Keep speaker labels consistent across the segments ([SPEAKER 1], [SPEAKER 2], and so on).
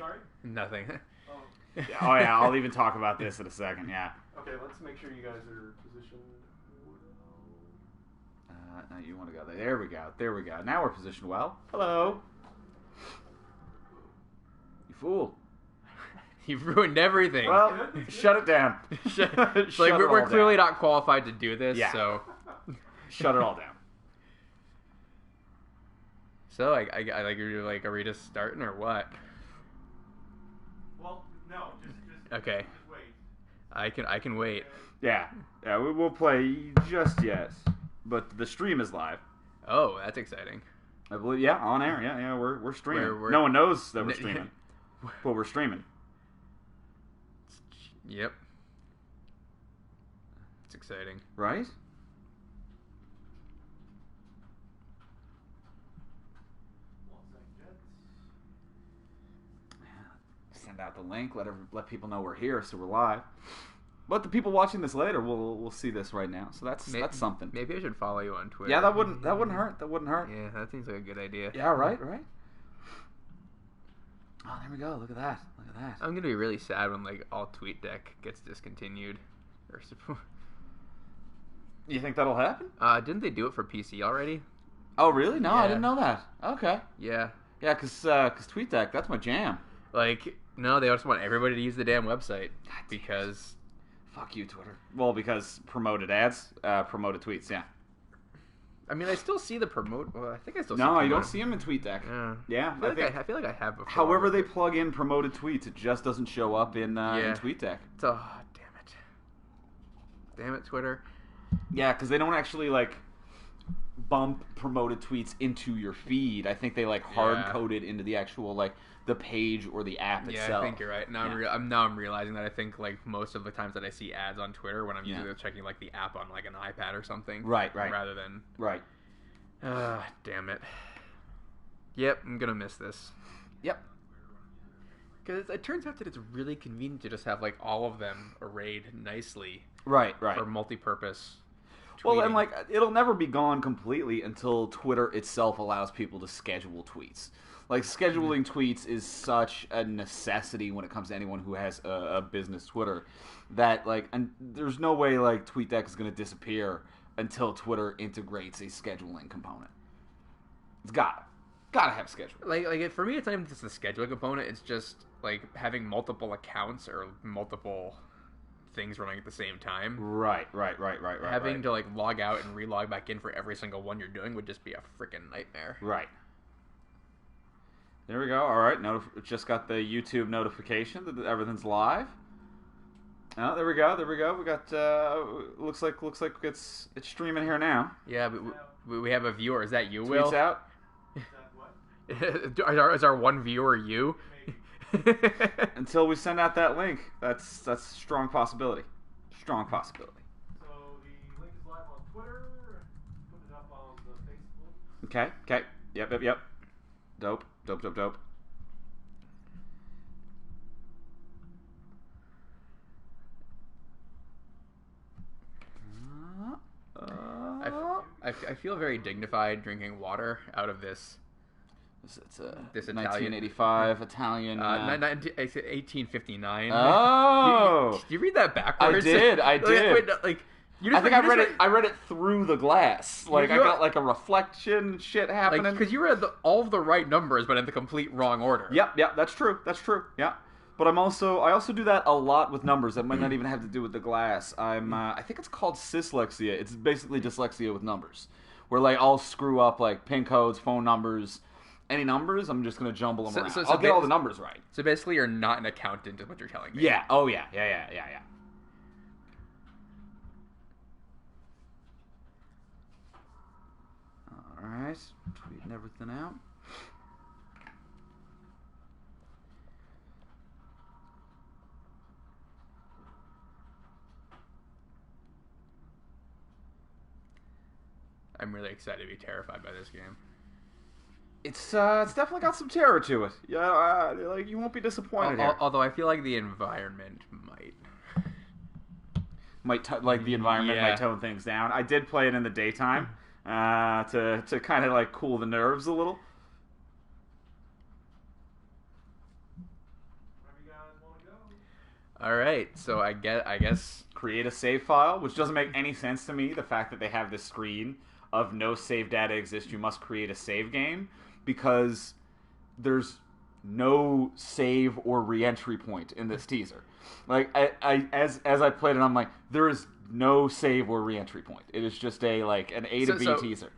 [SPEAKER 1] sorry?
[SPEAKER 2] Nothing.
[SPEAKER 1] Oh.
[SPEAKER 3] Yeah, oh yeah, I'll even talk about this in a second. Yeah.
[SPEAKER 1] Okay, let's make sure you guys are positioned.
[SPEAKER 3] Now you want to go there. There we go. There we go. Now we're positioned well. Hello. You fool.
[SPEAKER 2] You've ruined everything.
[SPEAKER 3] Well, shut it down.
[SPEAKER 2] It's like we're clearly not qualified to do this,
[SPEAKER 3] Yeah.
[SPEAKER 2] so...
[SPEAKER 3] Shut it all down.
[SPEAKER 2] So, are we just starting or what?
[SPEAKER 1] Well, no, just
[SPEAKER 2] Okay.
[SPEAKER 1] Just wait.
[SPEAKER 2] I can wait.
[SPEAKER 3] Yeah. Yeah, we will play just yet. But the stream is live.
[SPEAKER 2] Oh, that's exciting.
[SPEAKER 3] I believe, yeah, on air. Yeah, we're streaming.
[SPEAKER 2] We're-
[SPEAKER 3] No one knows that we're streaming. But we're streaming.
[SPEAKER 2] Yep. It's exciting.
[SPEAKER 3] Right? Send out the link. Let people know we're here, so we're live. But the people watching this later will see this right now. So that's something.
[SPEAKER 2] Maybe I should follow you on Twitter.
[SPEAKER 3] Yeah, that wouldn't hurt. That wouldn't hurt.
[SPEAKER 2] Yeah, that seems like a good idea.
[SPEAKER 3] Yeah, right. Oh, there we go. Look at that.
[SPEAKER 2] I'm gonna be really sad when all TweetDeck gets discontinued.
[SPEAKER 3] You think that'll happen?
[SPEAKER 2] Didn't they do it for PC already?
[SPEAKER 3] Oh, really? No, I
[SPEAKER 2] Yeah.
[SPEAKER 3] didn't know that. Okay.
[SPEAKER 2] Yeah.
[SPEAKER 3] Yeah, because TweetDeck, that's my jam.
[SPEAKER 2] No, they just want everybody to use the damn website because.
[SPEAKER 3] Fuck you, Twitter. Well, because promoted ads, promoted tweets, yeah.
[SPEAKER 2] I mean, I still see the promote. Well, I think I still.
[SPEAKER 3] No,
[SPEAKER 2] see
[SPEAKER 3] you don't see them in TweetDeck.
[SPEAKER 2] Yeah.
[SPEAKER 3] Yeah,
[SPEAKER 2] I feel like I have before.
[SPEAKER 3] However they plug in promoted tweets, it just doesn't show up in TweetDeck.
[SPEAKER 2] Oh, damn it. Damn it, Twitter.
[SPEAKER 3] Yeah, because they don't actually bump promoted tweets into your feed. I think they hard code it into the actual the page or the app itself.
[SPEAKER 2] Yeah, I think you're right. Now I'm realizing that I think most of the times that I see ads on Twitter when I'm usually checking the app on an iPad or something.
[SPEAKER 3] Right.
[SPEAKER 2] Rather than
[SPEAKER 3] Right.
[SPEAKER 2] Damn it. Yep, I'm gonna miss this.
[SPEAKER 3] Yep.
[SPEAKER 2] Because it turns out that it's really convenient to just have all of them arrayed nicely.
[SPEAKER 3] Right.
[SPEAKER 2] For multi-purpose.
[SPEAKER 3] Well,
[SPEAKER 2] tweeting.
[SPEAKER 3] and it'll never be gone completely until Twitter itself allows people to schedule tweets. Scheduling tweets is such a necessity when it comes to anyone who has a business Twitter that and there's no way TweetDeck is going to disappear until Twitter integrates a scheduling component. It's gotta have scheduling.
[SPEAKER 2] For me, it's not even just the scheduling component. It's just having multiple accounts or multiple things running at the same time.
[SPEAKER 3] Right.
[SPEAKER 2] Having to log out and relog back in for every single one you're doing would just be a freaking nightmare.
[SPEAKER 3] Right. There we go. All right. Just got the YouTube notification that everything's live. Oh, there we go. We got. Looks like it's streaming here now.
[SPEAKER 2] Yeah, but we have a viewer. Is that you,
[SPEAKER 3] Tweets
[SPEAKER 2] Will?
[SPEAKER 3] out.
[SPEAKER 1] Is that what?
[SPEAKER 2] is our one viewer you?
[SPEAKER 3] Until we send out that link, that's a strong possibility. Strong possibility.
[SPEAKER 1] So the link is live on Twitter. Put it up on the Facebook.
[SPEAKER 3] Okay. Yep. Dope.
[SPEAKER 2] I feel very dignified drinking water out of this.
[SPEAKER 3] It's
[SPEAKER 2] this
[SPEAKER 3] 1985 Italian.
[SPEAKER 2] 1859.
[SPEAKER 3] Oh,
[SPEAKER 2] Did you read that backwards?
[SPEAKER 3] I did. I read it. I read it through the glass. I got a reflection shit happening.
[SPEAKER 2] Because you read all of the right numbers, but in the complete wrong order.
[SPEAKER 3] Yep. That's true. Yeah. But I also do that a lot with numbers that might not even have to do with the glass. I think it's called dyslexia. It's basically dyslexia with numbers, where I'll screw up pin codes, phone numbers, any numbers. I'm just gonna jumble them around. I'll get all the numbers right.
[SPEAKER 2] So basically, you're not an accountant, is what you're telling me.
[SPEAKER 3] Yeah. Oh yeah. All right. Tweeting everything out.
[SPEAKER 2] I'm really excited to be terrified by this game.
[SPEAKER 3] It's definitely got some terror to it. Yeah, you won't be disappointed here.
[SPEAKER 2] Although I feel like the environment might
[SPEAKER 3] the environment might tone things down. I did play it in the daytime to kind of cool the nerves a little.
[SPEAKER 2] All right, so I guess
[SPEAKER 3] Create a save file, which doesn't make any sense to me. The fact that they have this screen of no save data exists, you must create a save game, because there's no save or re-entry point in this teaser. Like as I played it, I'm like, there is no save or re-entry point. It is just an A to B teaser.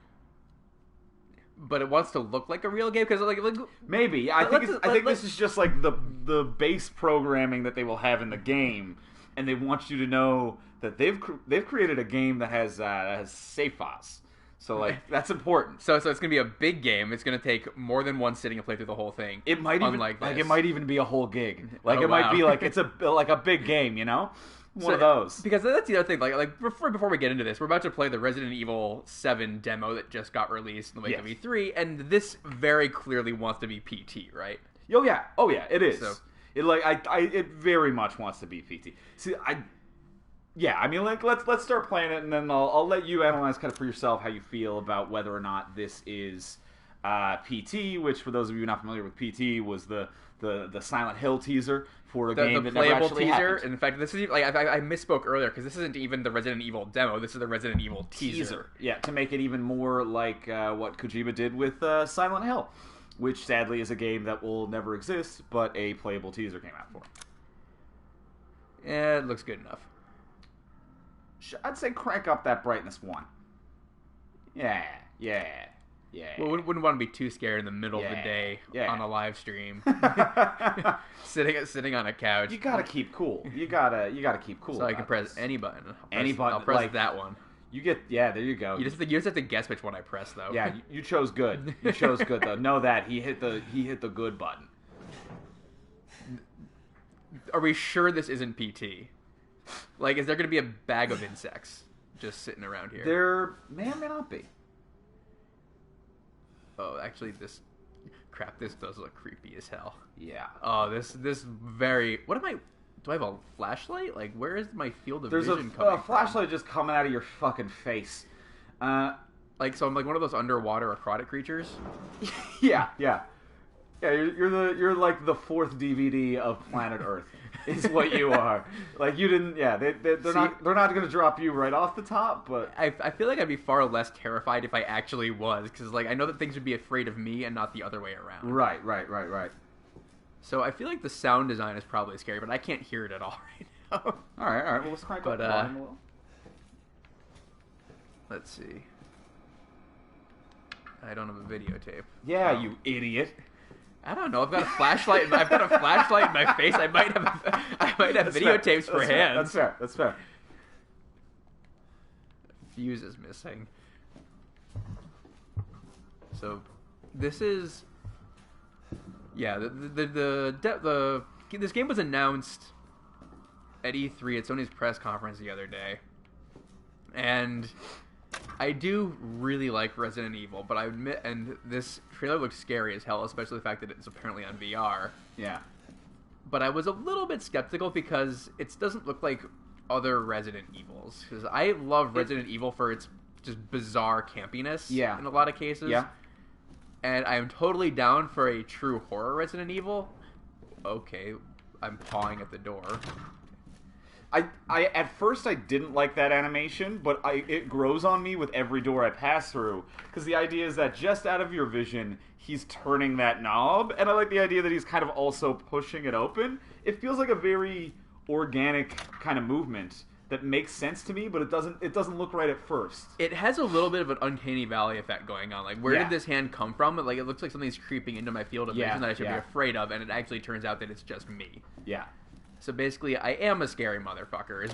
[SPEAKER 2] But it wants to look like a real game because like
[SPEAKER 3] maybe I think this is just like the base programming that they will have in the game, and they want you to know that they've created a game that has save files. So like that's important.
[SPEAKER 2] So it's gonna be a big game. It's gonna take more than one sitting to play through the whole thing.
[SPEAKER 3] It might even it might even be a whole gig. Like might be like it's a big game, you know. One of those. Because
[SPEAKER 2] that's the other thing. Like before we get into this, we're about to play the Resident Evil 7 demo that just got released in the wake of E3, and this very clearly wants to be PT, right?
[SPEAKER 3] Oh yeah, it is. So, it very much wants to be PT. See, I mean, like let's start playing it, and then I'll let you analyze kind of for yourself how you feel about whether or not this is PT, which for those of you not familiar with PT was the Silent Hill teaser for a game that never actually happened.
[SPEAKER 2] In fact, this is like I misspoke earlier because this isn't even the Resident Evil demo. This is the Resident Evil teaser.
[SPEAKER 3] Yeah, to make it even more like what Kojima did with Silent Hill, which sadly is a game that will never exist, but a playable teaser came out for.
[SPEAKER 2] Yeah, it looks good enough.
[SPEAKER 3] I'd say crank up that brightness one. Yeah.
[SPEAKER 2] Well, wouldn't want to be too scared in the middle of the day on a live stream, sitting on a couch.
[SPEAKER 3] You gotta keep cool. You gotta keep cool.
[SPEAKER 2] So I can press any button. I'll press
[SPEAKER 3] like,
[SPEAKER 2] that one.
[SPEAKER 3] You get there you go.
[SPEAKER 2] You just have to guess which one I press though.
[SPEAKER 3] Yeah, you chose good. You chose good though. Know that he hit the good button.
[SPEAKER 2] Are we sure this isn't PT? Like, is there going to be a bag of insects just sitting around here?
[SPEAKER 3] There may or may not be.
[SPEAKER 2] Oh, actually, this does look creepy as hell.
[SPEAKER 3] Yeah.
[SPEAKER 2] Oh, this very... What am I... Do I have a flashlight? Like, where is my field of vision coming from?
[SPEAKER 3] There's a flashlight just coming out of your fucking face.
[SPEAKER 2] So I'm like one of those underwater aquatic creatures?
[SPEAKER 3] Yeah. You're like the fourth DVD of Planet Earth. Is what you are. Like you didn't. Yeah, they're not going to drop you right off the top. But
[SPEAKER 2] I feel like I'd be far less terrified if I actually was, because like I know that things would be afraid of me and not the other way around.
[SPEAKER 3] Right.
[SPEAKER 2] So I feel like the sound design is probably scary, but I can't hear it at all right now.
[SPEAKER 3] All right. Well, let's crank up the volume a little.
[SPEAKER 2] Let's see. I don't have a videotape.
[SPEAKER 3] Yeah, you idiot.
[SPEAKER 2] I don't know. I've got a flashlight. I've got a flashlight in my face. I might have videotapes for hands.
[SPEAKER 3] That's fair.
[SPEAKER 2] Fuse is missing. So, this is. Yeah, this game was announced at E3 at Sony's press conference the other day, and I do really like Resident Evil, but I admit, and this trailer looks scary as hell, especially the fact that it's apparently on VR.
[SPEAKER 3] Yeah.
[SPEAKER 2] But I was a little bit skeptical because it doesn't look like other Resident Evils. Because I love Resident Evil for its just bizarre campiness in a lot of cases.
[SPEAKER 3] Yeah.
[SPEAKER 2] And I am totally down for a true horror Resident Evil. Okay, I'm pawing at the door.
[SPEAKER 3] I at first I didn't like that animation, but it grows on me with every door I pass through, because the idea is that just out of your vision, he's turning that knob, and I like the idea that he's kind of also pushing it open. It feels like a very organic kind of movement that makes sense to me, but it doesn't look right at first.
[SPEAKER 2] It has a little bit of an uncanny valley effect going on. Like, where did this hand come from? Like, it looks like something's creeping into my field of vision that I should be afraid of, and it actually turns out that it's just me.
[SPEAKER 3] Yeah.
[SPEAKER 2] So basically, I am a scary motherfucker,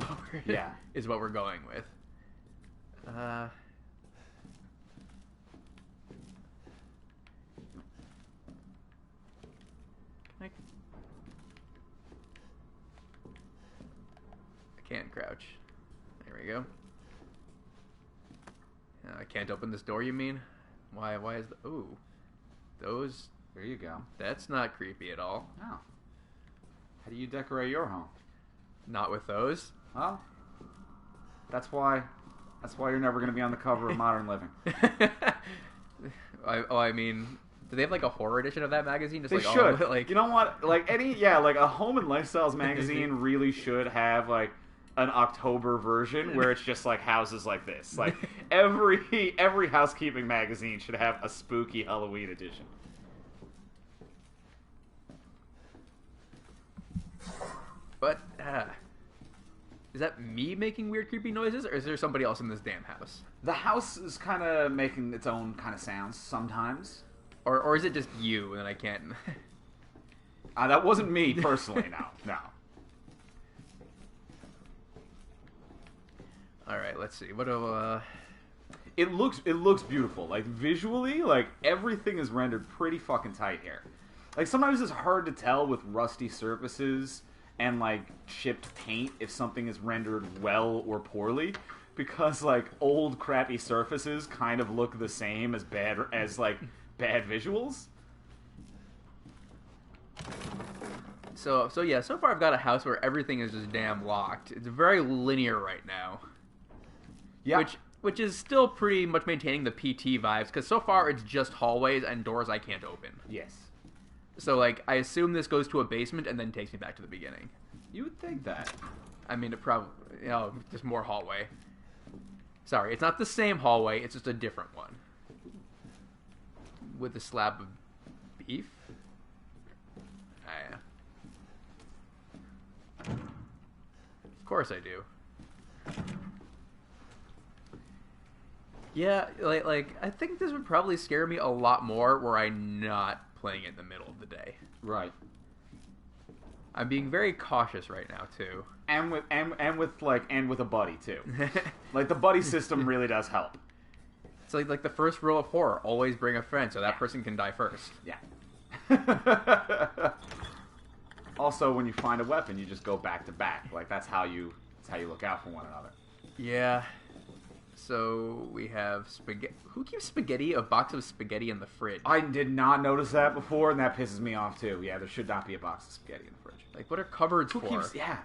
[SPEAKER 2] is what we're going with. I can't crouch. There we go. I can't open this door, you mean? Why is the... Ooh. Those...
[SPEAKER 3] There you go.
[SPEAKER 2] That's not creepy at all.
[SPEAKER 3] No. How do you decorate your home?
[SPEAKER 2] Not with those.
[SPEAKER 3] Well, that's why you're never going to be on the cover of Modern Living.
[SPEAKER 2] I mean, Do they have like a horror edition of that magazine? Just
[SPEAKER 3] They
[SPEAKER 2] like
[SPEAKER 3] should.
[SPEAKER 2] All, like
[SPEAKER 3] You know what? Like like a home and lifestyles magazine really should have like an October version where it's just like houses like this. Like every housekeeping magazine should have a spooky Halloween edition.
[SPEAKER 2] But is that me making weird, creepy noises, or is there somebody else in this damn house?
[SPEAKER 3] The house is kind of making its own kind of sounds sometimes.
[SPEAKER 2] Or is it just you and I can't?
[SPEAKER 3] That wasn't me personally. No.
[SPEAKER 2] All right, let's see. What do
[SPEAKER 3] It looks beautiful. Like visually, like everything is rendered pretty fucking tight here. Like sometimes it's hard to tell with rusty surfaces and like chipped paint if something is rendered well or poorly, because like old crappy surfaces kind of look the same as bad visuals.
[SPEAKER 2] So yeah, so far I've got a house where everything is just damn locked. It's very linear right now.
[SPEAKER 3] Yeah.
[SPEAKER 2] Which is still pretty much maintaining the PT vibes, because so far it's just hallways and doors I can't open.
[SPEAKER 3] Yes.
[SPEAKER 2] So, like, I assume this goes to a basement and then takes me back to the beginning.
[SPEAKER 3] You would think that.
[SPEAKER 2] I mean, it probably, just more hallway. Sorry, it's not the same hallway, it's just a different one. With a slab of beef? Yeah. Of course I do. Yeah, like I think this would probably scare me a lot more were I not playing it in the middle of the day.
[SPEAKER 3] Right.
[SPEAKER 2] I'm being very cautious right now too.
[SPEAKER 3] And with a buddy too. Like the buddy system really does help.
[SPEAKER 2] It's like the first rule of horror: always bring a friend, so that person can die first.
[SPEAKER 3] Yeah. Also, when you find a weapon, you just go back to back. Like that's how you look out for one another.
[SPEAKER 2] Yeah. So we have spaghetti. Who keeps a box of spaghetti in the fridge?
[SPEAKER 3] I did not notice that before, and that pisses me off too. Yeah, there should not be a box of spaghetti in the fridge.
[SPEAKER 2] Like, what are cupboards
[SPEAKER 3] Who
[SPEAKER 2] for?
[SPEAKER 3] keeps? Yeah.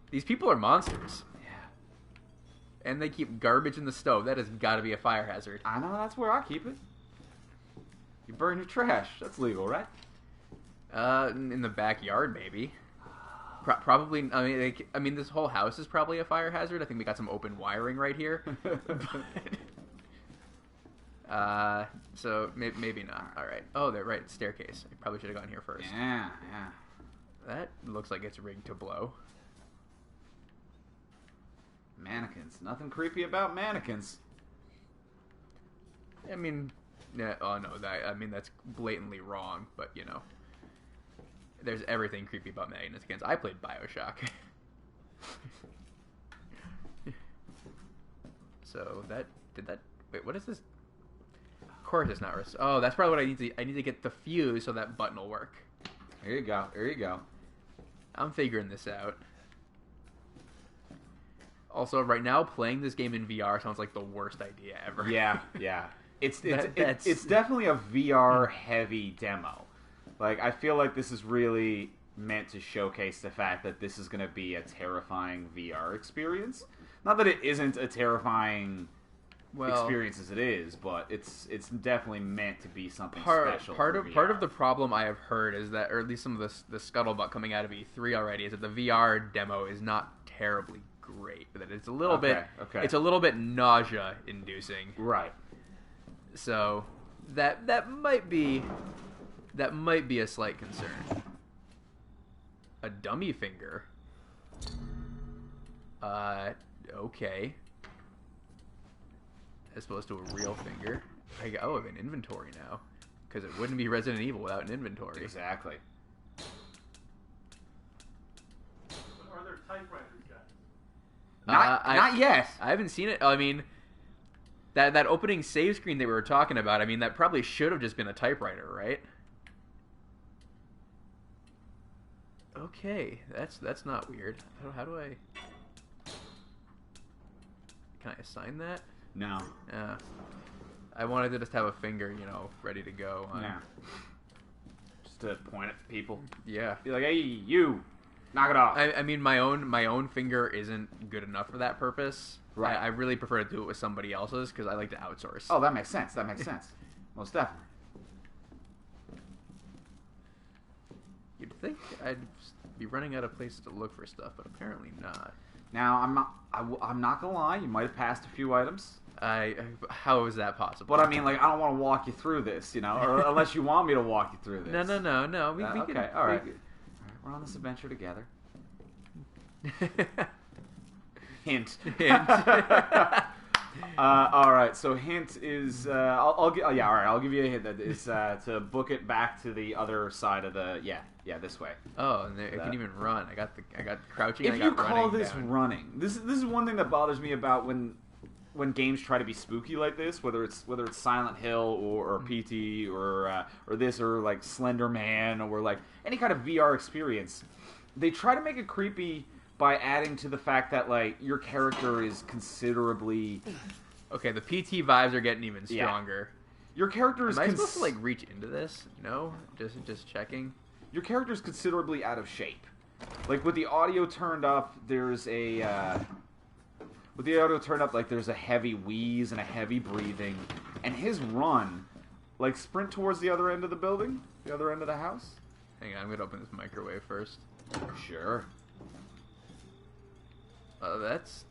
[SPEAKER 2] These people are monsters.
[SPEAKER 3] Yeah.
[SPEAKER 2] And they keep garbage in the stove. That has got to be a fire hazard.
[SPEAKER 3] I know, that's where I keep it. You burn your trash. That's legal, right?
[SPEAKER 2] In the backyard, maybe. Probably. I mean, this whole house is probably a fire hazard. I think we got some open wiring right here. So maybe not. All right. Oh, they're right. Staircase. I probably should have gone here first.
[SPEAKER 3] Yeah.
[SPEAKER 2] That looks like it's rigged to blow.
[SPEAKER 3] Mannequins. Nothing creepy about mannequins.
[SPEAKER 2] I mean, yeah. Oh no. That's blatantly wrong. But there's everything creepy about mannequins. I played BioShock. So wait, what is this? Of course it's not. Oh, that's probably what I need to. I need to get the fuse so that button will work.
[SPEAKER 3] There you go.
[SPEAKER 2] I'm figuring this out. Also, right now, playing this game in VR sounds like the worst idea ever.
[SPEAKER 3] Yeah. It's definitely a VR heavy demo. Like, I feel like this is really meant to showcase the fact that this is going to be a terrifying VR experience. Not that it isn't a terrifying experience as it is, but it's definitely meant to be something special.
[SPEAKER 2] Part of the problem I have heard is that, or at least some of the scuttlebutt coming out of E3 already, is that the VR demo is not terribly great. That it's a little bit nausea inducing.
[SPEAKER 3] Right.
[SPEAKER 2] So that might be a slight concern. A dummy finger. Okay. As opposed to a real finger. I have an inventory now. Because it wouldn't be Resident Evil without an inventory.
[SPEAKER 3] Exactly.
[SPEAKER 1] Are there typewriters, guys?
[SPEAKER 3] Not yet.
[SPEAKER 2] I haven't seen it. I mean, that opening save screen that we were talking about, I mean, that probably should have just been a typewriter, right? Okay, that's not weird. How do I... Can I assign that?
[SPEAKER 3] No.
[SPEAKER 2] I wanted to just have a finger, ready to go.
[SPEAKER 3] Yeah. Just to point at people.
[SPEAKER 2] Yeah.
[SPEAKER 3] Be like, hey, you, knock it off.
[SPEAKER 2] I mean, my own finger isn't good enough for that purpose.
[SPEAKER 3] Right.
[SPEAKER 2] I really prefer to do it with somebody else's because I like to outsource.
[SPEAKER 3] Oh, that makes sense. Most definitely.
[SPEAKER 2] You'd think I'd be running out of places to look for stuff, but apparently not.
[SPEAKER 3] Now, I'm not gonna lie. You might have passed a few items.
[SPEAKER 2] How is that possible?
[SPEAKER 3] But I mean, like, I don't want to walk you through this, or unless you want me to walk you through this.
[SPEAKER 2] No. We
[SPEAKER 3] okay,
[SPEAKER 2] can,
[SPEAKER 3] all right. We're on this adventure together. Hint. All right. So hint is I'll give you a hint that is to book it back to the other side of the this way.
[SPEAKER 2] Oh, and I can even run. I got crouching.
[SPEAKER 3] If
[SPEAKER 2] I got
[SPEAKER 3] you call this
[SPEAKER 2] down.
[SPEAKER 3] running, this is one thing that bothers me about when games try to be spooky like this, whether it's Silent Hill or PT or this or like Slender Man or like any kind of VR experience, they try to make it creepy by adding to the fact that like your character is considerably
[SPEAKER 2] okay. The PT vibes are getting even stronger.
[SPEAKER 3] Yeah. Your character is.
[SPEAKER 2] Am I supposed to like reach into this? No, just checking.
[SPEAKER 3] Your character is considerably out of shape. Like with the audio turned up, there's a. With the audio turned up, like there's a heavy wheeze and a heavy breathing, and his run, like sprint towards the other end of the building, the other end of the house.
[SPEAKER 2] Hang on, I'm gonna open this microwave first.
[SPEAKER 3] Sure.
[SPEAKER 2] That's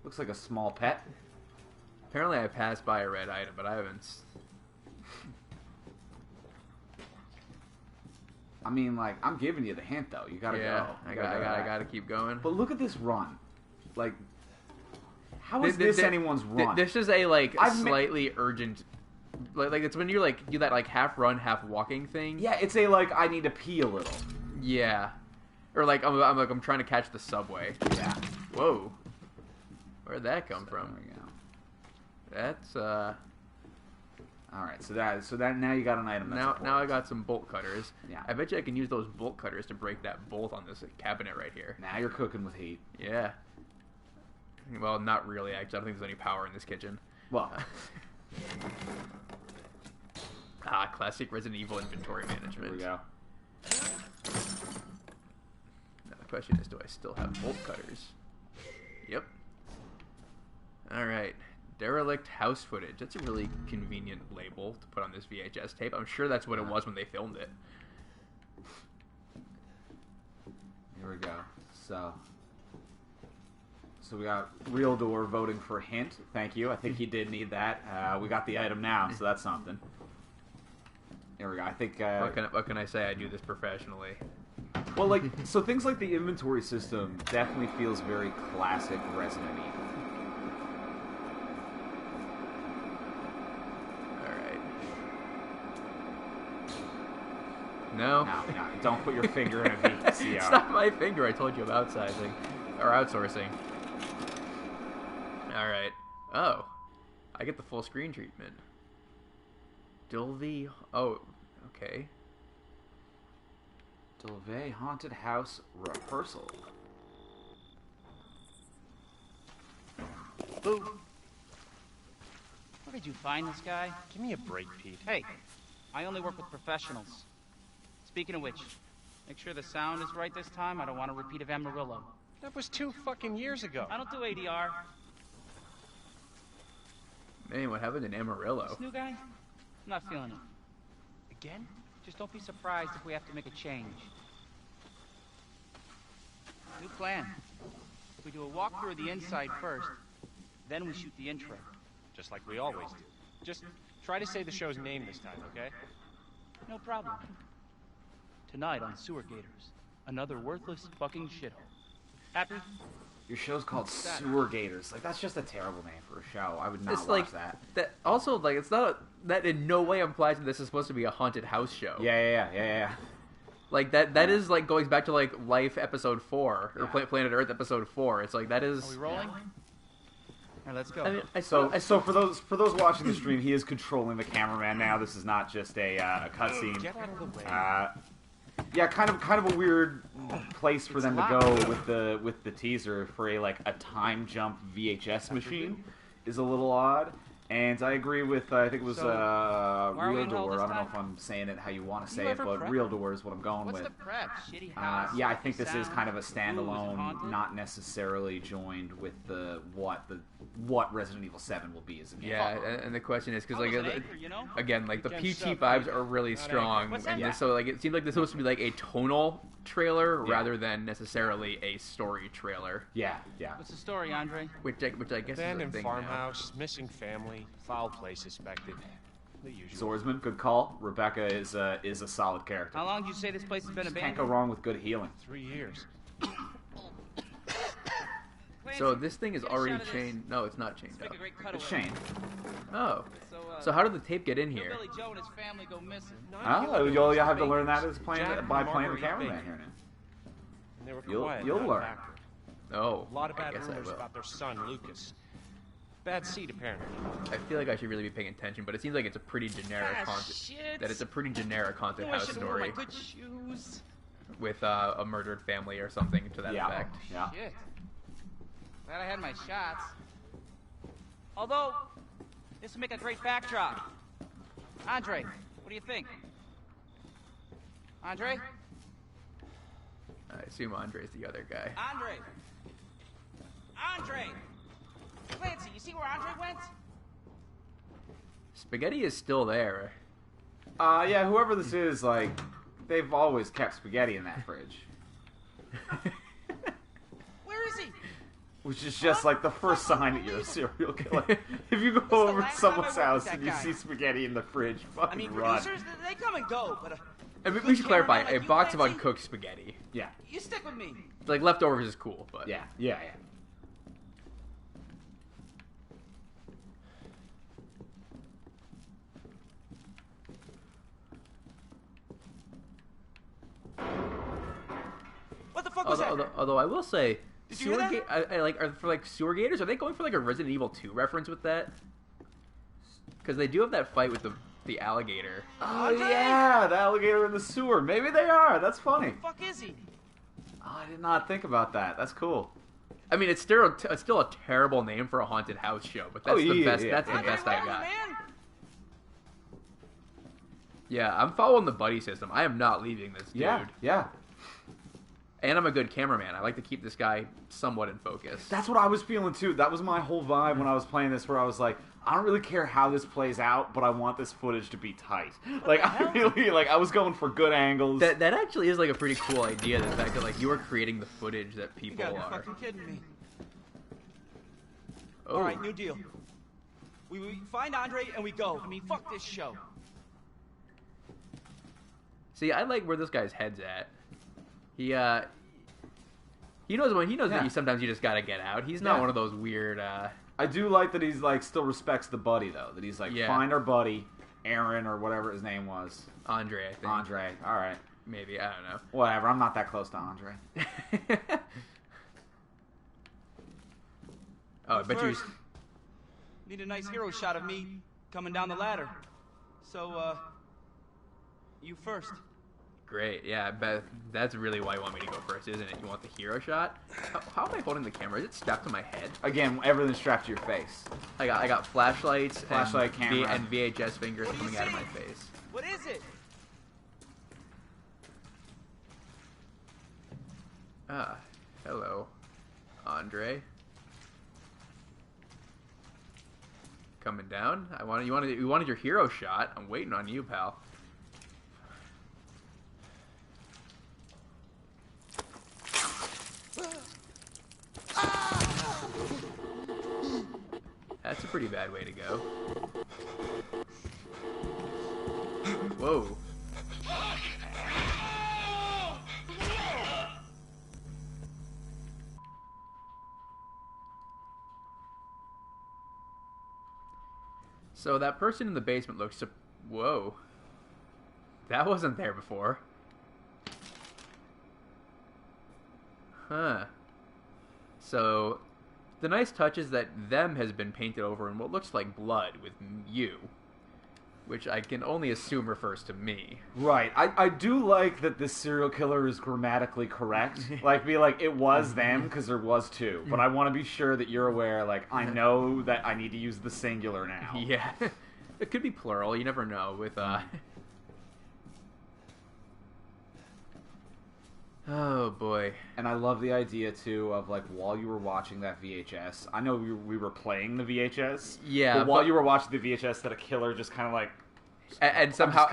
[SPEAKER 3] looks like a small pet.
[SPEAKER 2] Apparently, I passed by a red item, but I haven't.
[SPEAKER 3] I mean, like I'm giving you the hint though. You gotta go.
[SPEAKER 2] I gotta keep going.
[SPEAKER 3] But look at this run. Like, how is this anyone's run?
[SPEAKER 2] This is a slightly urgent. Like it's when you do that like half run, half walking thing.
[SPEAKER 3] Yeah, it's a like I need to pee a little.
[SPEAKER 2] Yeah, or like I'm trying to catch the subway.
[SPEAKER 3] Yeah.
[SPEAKER 2] Whoa, where'd that come from?
[SPEAKER 3] There we go.
[SPEAKER 2] That's
[SPEAKER 3] All right, so that now you got an item. That's
[SPEAKER 2] now I got some bolt cutters.
[SPEAKER 3] Yeah.
[SPEAKER 2] I bet you I can use those bolt cutters to break that bolt on this cabinet right here.
[SPEAKER 3] Now you're cooking with heat.
[SPEAKER 2] Yeah. Well, not really. Actually, I don't think there's any power in this kitchen.
[SPEAKER 3] Well.
[SPEAKER 2] Classic Resident Evil inventory management.
[SPEAKER 3] There we go.
[SPEAKER 2] Now the question is, do I still have bolt cutters? Yep. All right. Derelict house footage. That's a really convenient label to put on this VHS tape. I'm sure that's what it was when they filmed it.
[SPEAKER 3] Here we go. So we got Real Door voting for hint. Thank you. I think he did need that. We got the item now, so that's something. Here we go. I think.
[SPEAKER 2] What can I say? I do this professionally.
[SPEAKER 3] Well, like so, things like the inventory system definitely feels very classic Resident Evil.
[SPEAKER 2] No,
[SPEAKER 3] don't put your finger in a VCR.
[SPEAKER 2] It's not my finger. I told you about outsizing or outsourcing. All right. Oh, I get the full screen treatment. Dulvey. Oh, okay.
[SPEAKER 3] Dulvey Haunted House Rehearsal.
[SPEAKER 4] Boo. Where did you find this guy?
[SPEAKER 5] Give me a break, Pete.
[SPEAKER 4] Hey, I only work with professionals. Speaking of which, make sure the sound is right this time. I don't want a repeat of Amarillo.
[SPEAKER 5] That was 2 fucking years ago.
[SPEAKER 4] I don't do ADR.
[SPEAKER 2] Man, what happened in Amarillo?
[SPEAKER 4] This new guy? I'm not feeling it.
[SPEAKER 5] Again?
[SPEAKER 4] Just don't be surprised if we have to make a change. New plan. We do a walkthrough of the inside first, then we shoot the intro.
[SPEAKER 5] Just like we always do. Just try to say the show's name this time, okay?
[SPEAKER 4] No problem. Tonight on Sewer Gators, another worthless fucking shithole. Happy?
[SPEAKER 3] Your show's called Sewer Gators. Like, that's just a terrible name for a show. I would not
[SPEAKER 2] It's
[SPEAKER 3] watch
[SPEAKER 2] like
[SPEAKER 3] that.
[SPEAKER 2] That also, like, it's not that in no way implies that this is supposed to be a haunted house show.
[SPEAKER 3] Yeah.
[SPEAKER 2] Like that is like going back to like Life episode 4 or Planet Earth episode 4. It's like that is.
[SPEAKER 4] Are we rolling? All right, let's go.
[SPEAKER 2] I mean,
[SPEAKER 3] So for those watching the stream, he is controlling the cameraman now. This is not just a cutscene.
[SPEAKER 5] Get out of the way.
[SPEAKER 3] Yeah, kind of a weird place for them to go with the teaser for a time jump VHS machine is a little odd. And I agree with, I think it was
[SPEAKER 4] So, why are we
[SPEAKER 3] Real
[SPEAKER 4] in hell
[SPEAKER 3] Door.
[SPEAKER 4] this
[SPEAKER 3] I don't know
[SPEAKER 4] time?
[SPEAKER 3] if I'm saying it how you want to
[SPEAKER 4] You
[SPEAKER 3] say it,
[SPEAKER 4] ever
[SPEAKER 3] but
[SPEAKER 4] prep?
[SPEAKER 3] Real Door is what I'm going
[SPEAKER 4] What's
[SPEAKER 3] with.
[SPEAKER 4] the prep? Shitty house.
[SPEAKER 3] Yeah, I think this is
[SPEAKER 4] sound,
[SPEAKER 3] kind of a
[SPEAKER 4] booze,
[SPEAKER 3] standalone,
[SPEAKER 4] haunted?
[SPEAKER 3] not necessarily joined with what Resident Evil 7 will be as a game.
[SPEAKER 2] Yeah, and the question is because
[SPEAKER 4] I
[SPEAKER 2] like
[SPEAKER 4] was an acre, you know?
[SPEAKER 2] again, like the
[SPEAKER 5] Again,
[SPEAKER 2] PT
[SPEAKER 5] sub,
[SPEAKER 2] vibes
[SPEAKER 5] Peter.
[SPEAKER 2] are really
[SPEAKER 5] Not
[SPEAKER 2] strong,
[SPEAKER 5] acre.
[SPEAKER 4] What's
[SPEAKER 2] and
[SPEAKER 4] that?
[SPEAKER 2] so like it seems like this is supposed to be like a tonal trailer
[SPEAKER 3] Yeah.
[SPEAKER 2] rather than necessarily a story trailer,
[SPEAKER 3] Yeah, yeah.
[SPEAKER 4] What's the story, Andre?
[SPEAKER 2] which I guess
[SPEAKER 5] Abandoned
[SPEAKER 2] is a thing now.
[SPEAKER 5] farmhouse, missing family, foul play suspected. The usual.
[SPEAKER 3] Swordsman, good call. Rebecca is a solid character.
[SPEAKER 4] How long did you say this place has been
[SPEAKER 3] Can't
[SPEAKER 4] abandoned?
[SPEAKER 3] go wrong with good healing.
[SPEAKER 5] 3 years.
[SPEAKER 2] So this thing is
[SPEAKER 4] Get a
[SPEAKER 2] already
[SPEAKER 4] shot of this.
[SPEAKER 2] chained. No, it's not chained
[SPEAKER 4] Let's
[SPEAKER 2] up.
[SPEAKER 4] make a great cutaway.
[SPEAKER 3] It's Shane.
[SPEAKER 2] Oh,
[SPEAKER 4] So,
[SPEAKER 2] so how did the tape get in here?
[SPEAKER 4] Hillbilly Joe and his family go missing.
[SPEAKER 3] Oh, you'll have to learn that as
[SPEAKER 5] Jack
[SPEAKER 3] by
[SPEAKER 5] and
[SPEAKER 3] playing the
[SPEAKER 5] Marguerite
[SPEAKER 3] cameraman
[SPEAKER 5] Baker.
[SPEAKER 3] here now.
[SPEAKER 5] And they were
[SPEAKER 3] You'll-
[SPEAKER 5] quiet,
[SPEAKER 3] you'll
[SPEAKER 5] not
[SPEAKER 3] learn.
[SPEAKER 5] active.
[SPEAKER 2] Oh,
[SPEAKER 5] A lot of
[SPEAKER 2] I
[SPEAKER 5] bad
[SPEAKER 2] guess I
[SPEAKER 5] rumors
[SPEAKER 2] will.
[SPEAKER 5] about their son, Lucas. Bad seed, apparently.
[SPEAKER 2] I feel like I should really be paying attention, but it seems like it's a pretty generic haunted.
[SPEAKER 4] Shit.
[SPEAKER 2] That it's a pretty generic haunted
[SPEAKER 4] Oh, I
[SPEAKER 2] house
[SPEAKER 4] should have worn my
[SPEAKER 2] story
[SPEAKER 4] good shoes.
[SPEAKER 2] with a murdered family or something to that
[SPEAKER 3] Yeah,
[SPEAKER 2] effect.
[SPEAKER 3] yeah.
[SPEAKER 4] Shit. Glad I had my shots. Although, this would make a great backdrop. Andre, what do you think? Andre?
[SPEAKER 2] I assume Andre's the other guy.
[SPEAKER 4] Andre! Andre! Clancy, you see where Andre went?
[SPEAKER 2] Spaghetti is still there.
[SPEAKER 3] Yeah, whoever this is, like, they've always kept spaghetti in that fridge.
[SPEAKER 4] Where is he?
[SPEAKER 3] Which is just like the first sign that you're a serial killer. If you go
[SPEAKER 4] the
[SPEAKER 3] over to
[SPEAKER 4] last
[SPEAKER 3] someone's
[SPEAKER 4] time I
[SPEAKER 3] house
[SPEAKER 4] worked with
[SPEAKER 3] and
[SPEAKER 4] that
[SPEAKER 3] you
[SPEAKER 4] guy.
[SPEAKER 3] see spaghetti in the fridge,
[SPEAKER 4] I
[SPEAKER 3] fucking
[SPEAKER 4] mean,
[SPEAKER 3] run.
[SPEAKER 4] producers, they come and go, but
[SPEAKER 2] And we
[SPEAKER 4] good
[SPEAKER 2] should clarify,
[SPEAKER 4] cameraman
[SPEAKER 2] a
[SPEAKER 4] like you,
[SPEAKER 2] box of
[SPEAKER 4] Clancy?
[SPEAKER 2] uncooked spaghetti.
[SPEAKER 3] Yeah,
[SPEAKER 4] you stick with me.
[SPEAKER 2] Like, leftovers is cool, but...
[SPEAKER 3] yeah, yeah, yeah.
[SPEAKER 4] What the fuck was
[SPEAKER 2] Although I will say,
[SPEAKER 4] Did you hear that?
[SPEAKER 2] I like are for like sewer gators. Are they going for like a Resident Evil 2 reference with that? Because they do have that fight with the alligator.
[SPEAKER 3] Oh
[SPEAKER 4] Andre?
[SPEAKER 3] yeah, the alligator in the sewer. Maybe they are. That's funny.
[SPEAKER 4] Where the fuck is he?
[SPEAKER 3] Oh, I did not think about that. That's cool.
[SPEAKER 2] I mean, it's still a terrible name for a haunted house show, but that's the best. That's the
[SPEAKER 4] Andre,
[SPEAKER 2] best
[SPEAKER 4] where
[SPEAKER 2] I
[SPEAKER 4] are you,
[SPEAKER 2] got.
[SPEAKER 4] man?
[SPEAKER 2] Yeah, I'm following the buddy system. I am not leaving this dude.
[SPEAKER 3] Yeah, yeah.
[SPEAKER 2] And I'm a good cameraman. I like to keep this guy somewhat in focus.
[SPEAKER 3] That's what I was feeling too. That was my whole vibe when I was playing this, where I was like, I don't really care how this plays out, but I want this footage to be tight. Like, I really, like, I was going for good angles.
[SPEAKER 2] That actually is like a pretty cool idea. The fact that like you are creating the footage that
[SPEAKER 4] You
[SPEAKER 2] people
[SPEAKER 4] gotta be
[SPEAKER 2] are.
[SPEAKER 4] fucking kidding me.
[SPEAKER 2] Oh.
[SPEAKER 4] All right, new deal. We find Andre and we go. I mean, fuck this show.
[SPEAKER 2] See, I like where this guy's head's at. He knows
[SPEAKER 3] Yeah.
[SPEAKER 2] that sometimes you just gotta get out. He's not
[SPEAKER 3] Yeah.
[SPEAKER 2] one of those weird.
[SPEAKER 3] I do like that he's like still respects the buddy though. That he's like,
[SPEAKER 2] Yeah.
[SPEAKER 3] find our buddy, Aaron or whatever his name was.
[SPEAKER 2] Andre, I think.
[SPEAKER 3] Andre. All right.
[SPEAKER 2] Maybe, I don't know.
[SPEAKER 3] Whatever. I'm not that close to Andre.
[SPEAKER 2] Oh, I bet you.
[SPEAKER 4] First, need a nice hero shot of me coming down the ladder. So, you first.
[SPEAKER 2] Great, yeah, I bet that's really why you want me to go first, isn't it? You want the hero shot? How am I holding the camera? Is it strapped to my head?
[SPEAKER 3] Again, everything's strapped to your face.
[SPEAKER 2] I got flashlights,
[SPEAKER 3] Flashlight,
[SPEAKER 2] and
[SPEAKER 3] camera.
[SPEAKER 2] and VHS fingers
[SPEAKER 4] What do you
[SPEAKER 2] coming out of
[SPEAKER 4] see?
[SPEAKER 2] my face.
[SPEAKER 4] What is it?
[SPEAKER 2] Ah, hello, Andre. Coming down. You wanted your hero shot. I'm waiting on you, pal. That's a pretty bad way to go. Whoa. So that person in the basement looks... Whoa. That wasn't there before. Huh. So, the nice touch is that them has been painted over in what looks like blood with you. which I can only assume refers to me.
[SPEAKER 3] Right. I do like that this serial killer is grammatically correct. Like, be like, it was them, because there was two. But I want to be sure that you're aware, like, I know that I need to use the singular now.
[SPEAKER 2] Yeah. It could be plural, you never know with, Oh, boy.
[SPEAKER 3] And I love the idea, too, of, like, while you were watching that VHS, I know we were playing the VHS.
[SPEAKER 2] Yeah.
[SPEAKER 3] But while you were watching the VHS, that a killer just kind of, like...
[SPEAKER 2] And somehow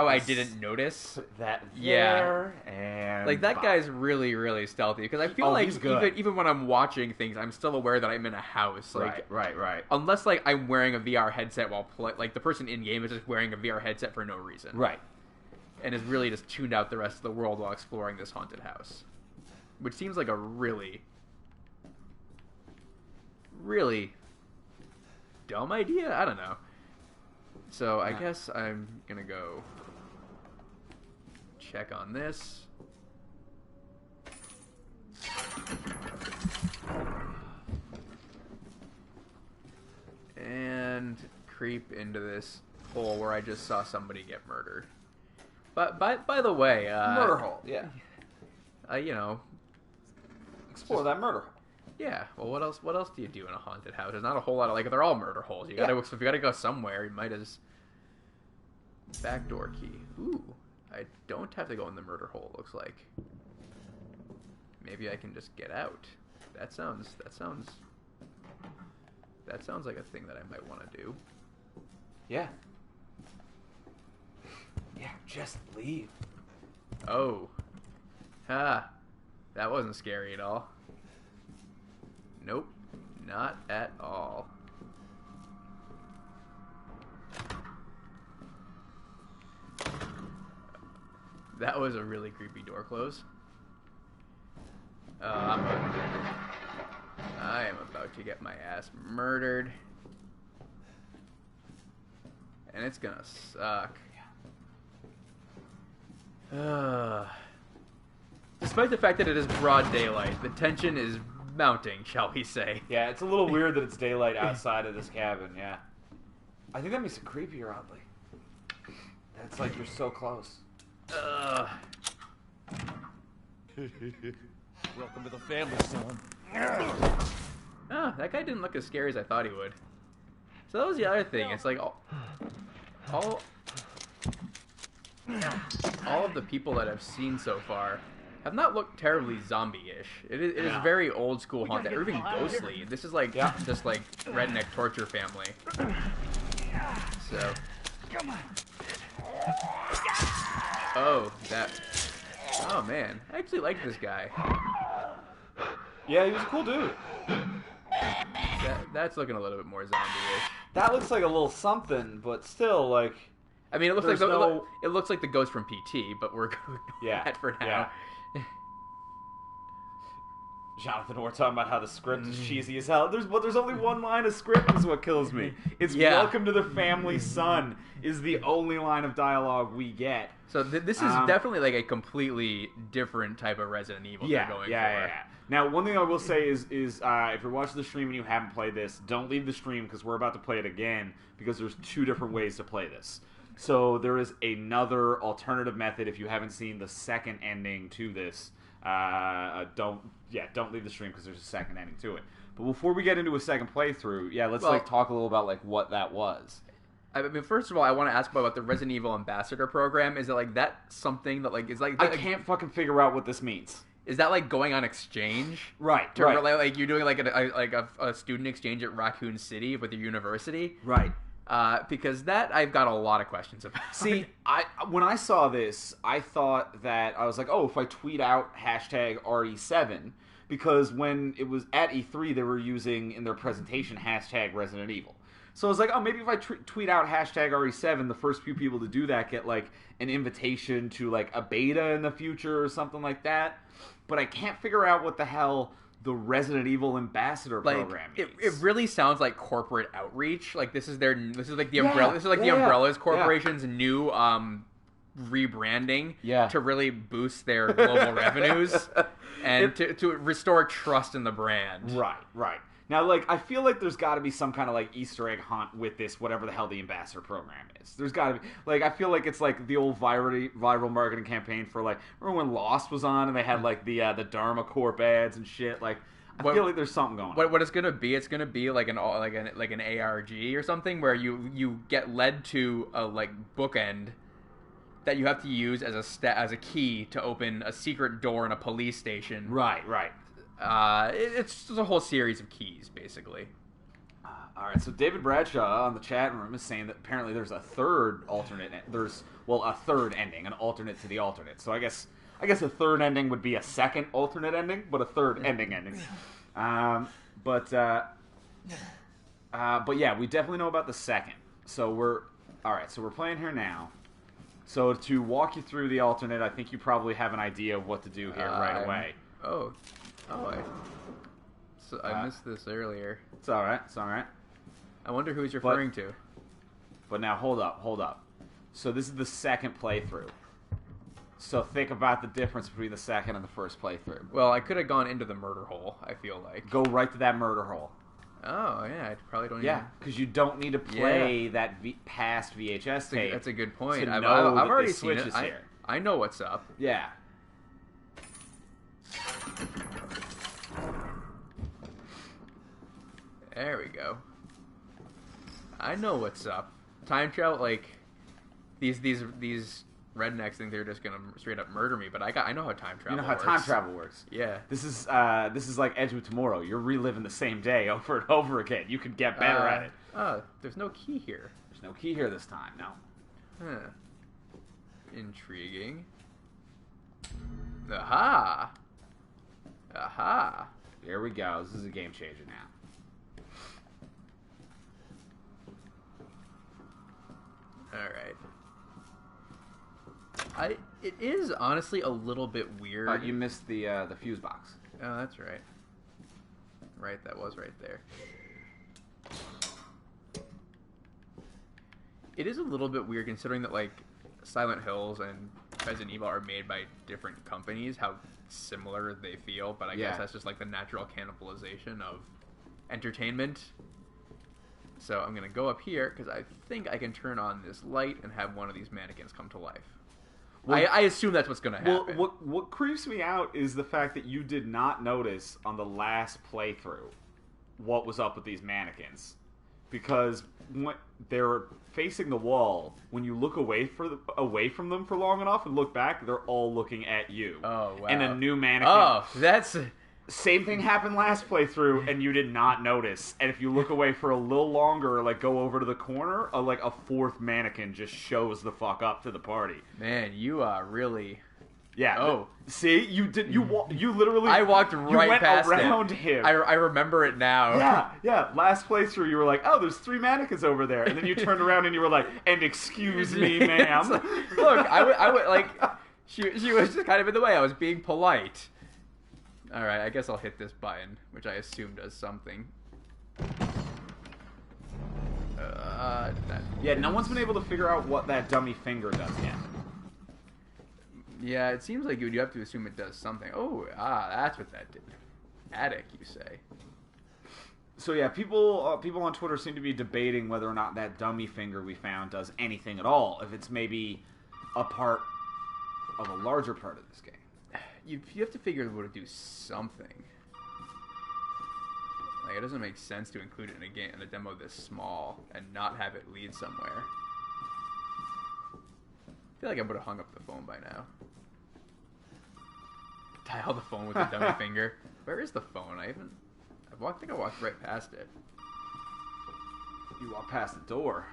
[SPEAKER 2] I didn't notice
[SPEAKER 3] that
[SPEAKER 2] there,
[SPEAKER 3] and
[SPEAKER 2] like that guy's really, really stealthy, because I feel like even when I'm watching things, I'm still aware that I'm in a house. Like,
[SPEAKER 3] right.
[SPEAKER 2] Unless like I'm wearing a VR headset while like the person in game is just wearing a VR headset for no reason,
[SPEAKER 3] right,
[SPEAKER 2] and is really just tuned out the rest of the world while exploring this haunted house, which seems like a really, really dumb idea. I don't know. So I guess I'm gonna go check on this. And creep into this hole where I just saw somebody get murdered. But by the way,
[SPEAKER 3] murder hole, yeah.
[SPEAKER 2] You know,
[SPEAKER 3] explore that murder hole.
[SPEAKER 2] Yeah. Well, what else do you do in a haunted house? There's not a whole lot of like. They're all murder holes. If you gotta go somewhere, you might as backdoor key. Ooh, I don't have to go in the murder hole. It looks like. Maybe I can just get out. That sounds like a thing that I might want to do.
[SPEAKER 3] Yeah. Yeah. Just leave.
[SPEAKER 2] Oh. Ha. That wasn't scary at all. Nope, not at all. That was a really creepy door close. I am about to get my ass murdered. And it's gonna suck. Despite the fact that it is broad daylight, the tension is mounting, shall we say.
[SPEAKER 3] Yeah, it's a little weird that it's daylight outside of this cabin, yeah. I think that makes it creepier, oddly. That's like you're so close.
[SPEAKER 5] Welcome to the family, son.
[SPEAKER 2] Oh, that guy didn't look as scary as I thought he would. So that was the other thing. It's like all of the people that I've seen so far have not looked terribly zombie-ish. It is very old school haunted, or even ghostly. This is like just like redneck torture family. So.
[SPEAKER 4] Come on.
[SPEAKER 2] Oh man, I actually like this guy.
[SPEAKER 3] Yeah, he was a cool dude.
[SPEAKER 2] That's looking a little bit more zombie-ish.
[SPEAKER 3] That looks like a little something, but still, like.
[SPEAKER 2] I mean, it looks like the ghost from PT, but we're going that for now.
[SPEAKER 3] Yeah. Jonathan, we're talking about how the script is cheesy as hell. There's only one line of script is what kills me. It's "Welcome to the family, son" is the only line of dialogue we get.
[SPEAKER 2] So this is definitely like a completely different type of Resident Evil they're going for.
[SPEAKER 3] Yeah. Now, one thing I will say is if you're watching the stream and you haven't played this, don't leave the stream because we're about to play it again because there's two different ways to play this. So there is another alternative method if you haven't seen the second ending to this. Don't leave the stream because there's a second ending to it. But before we get into a second playthrough, let's talk a little about like what that was.
[SPEAKER 2] I mean, first of all, I want to ask about the Resident Evil Ambassador program. Is it like that something that like is like?
[SPEAKER 3] I can't fucking figure out what this means.
[SPEAKER 2] Is that like going on exchange?
[SPEAKER 3] Right.
[SPEAKER 2] Like you're doing like a student exchange at Raccoon City with your university.
[SPEAKER 3] Right.
[SPEAKER 2] Because that I've got a lot of questions about.
[SPEAKER 3] See, when I saw this, I thought that I was like, oh, if I tweet out #RE7, because when it was at E3, they were using in their presentation #Resident Evil. So I was like, oh, maybe if I tweet out #RE7, the first few people to do that get like an invitation to like a beta in the future or something like that. But I can't figure out what the hell the Resident Evil Ambassador program is.
[SPEAKER 2] It really sounds like corporate outreach. Like this is the Umbrella. This is like the Umbrellas Corporation's new rebranding to really boost their global revenues and to restore trust in the brand.
[SPEAKER 3] Right. Now, like, I feel like there's got to be some kind of, like, Easter egg hunt with this, whatever the hell the ambassador program is. There's got to be, like, I feel like it's like the old viral marketing campaign for, like, remember when Lost was on and they had, like, the Dharma Corp ads and shit? Like, I feel like there's something going on.
[SPEAKER 2] What it's gonna be like an ARG or something where you get led to a, like, bookend that you have to use as a key to open a secret door in a police station.
[SPEAKER 3] Right.
[SPEAKER 2] It's just a whole series of keys, basically.
[SPEAKER 3] All right, so David Bradshaw on the chat room is saying that apparently there's a third alternate. A third ending, an alternate to the alternate. So I guess a third ending would be a second alternate ending, but a third ending. But yeah, we definitely know about the second. So we're playing here now. So to walk you through the alternate, I think you probably have an idea of what to do here right away.
[SPEAKER 2] I missed this earlier.
[SPEAKER 3] It's all right.
[SPEAKER 2] I wonder who he's referring to.
[SPEAKER 3] But now, hold up. So this is the second playthrough. So think about the difference between the second and the first playthrough.
[SPEAKER 2] Well, I could have gone into the murder hole, I feel like.
[SPEAKER 3] Go right to that murder hole.
[SPEAKER 2] Oh, yeah, I probably don't
[SPEAKER 3] Yeah, because you don't need to play that past VHS tape.
[SPEAKER 2] That's a good point.
[SPEAKER 3] To
[SPEAKER 2] I've
[SPEAKER 3] know that
[SPEAKER 2] already
[SPEAKER 3] this
[SPEAKER 2] seen
[SPEAKER 3] switch
[SPEAKER 2] it.
[SPEAKER 3] is here.
[SPEAKER 2] I know what's up.
[SPEAKER 3] Yeah.
[SPEAKER 2] There we go. I know what's up. Time travel, like these rednecks think they're just gonna straight up murder me, but I know how time travel.
[SPEAKER 3] You know how time travel works.
[SPEAKER 2] Yeah.
[SPEAKER 3] This is like Edge of Tomorrow. You're reliving the same day over and over again. You can get better at it.
[SPEAKER 2] There's no key here.
[SPEAKER 3] There's no key here this time. No.
[SPEAKER 2] Huh. Intriguing. Aha.
[SPEAKER 3] Here we go. This is a game changer now.
[SPEAKER 2] All right. It is honestly a little bit weird.
[SPEAKER 3] You missed the fuse box.
[SPEAKER 2] Oh, that's right. Right, that was right there. It is a little bit weird considering that, like, Silent Hills and Resident Evil are made by different companies, how similar they feel, but I guess that's just like the natural cannibalization of entertainment. So I'm going to go up here because I think I can turn on this light and have one of these mannequins come to life. Well, I assume that's what's going to happen.
[SPEAKER 3] Well, what creeps me out is the fact that you did not notice on the last playthrough what was up with these mannequins. Because when they're facing the wall, when you look away from them for long enough and look back, they're all looking at you.
[SPEAKER 2] Oh, wow.
[SPEAKER 3] And a new mannequin.
[SPEAKER 2] Oh, that's...
[SPEAKER 3] Same thing happened last playthrough, and you did not notice. And if you look away for a little longer, like go over to the corner, a fourth mannequin just shows the fuck up to the party.
[SPEAKER 2] Man, you are really...
[SPEAKER 3] Yeah.
[SPEAKER 2] Oh.
[SPEAKER 3] See? You literally...
[SPEAKER 2] I walked right past it.
[SPEAKER 3] You went around him.
[SPEAKER 2] I remember it now.
[SPEAKER 3] Yeah. Last playthrough, you were like, oh, there's 3 mannequins over there. And then you turned around and you were like, and excuse me, ma'am.
[SPEAKER 2] Look, I would like... She was just kind of in the way. I was being polite. Alright, I guess I'll hit this button, which I assume does something.
[SPEAKER 3] Yeah, no one's been able to figure out what that dummy finger does yet.
[SPEAKER 2] Yeah, it seems like you have to assume it does something. Oh, that's what that did. Attic, you say.
[SPEAKER 3] So yeah, people on Twitter seem to be debating whether or not that dummy finger we found does anything at all. If it's maybe a part of a larger part of this game.
[SPEAKER 2] You have to figure it would do something. Like, it doesn't make sense to include it in a game, in a demo this small, and not have it lead somewhere. I feel like I would have hung up the phone by now. Dial the phone with the dummy finger. Where is the phone? I think I walked right past it.
[SPEAKER 3] You walk past the door.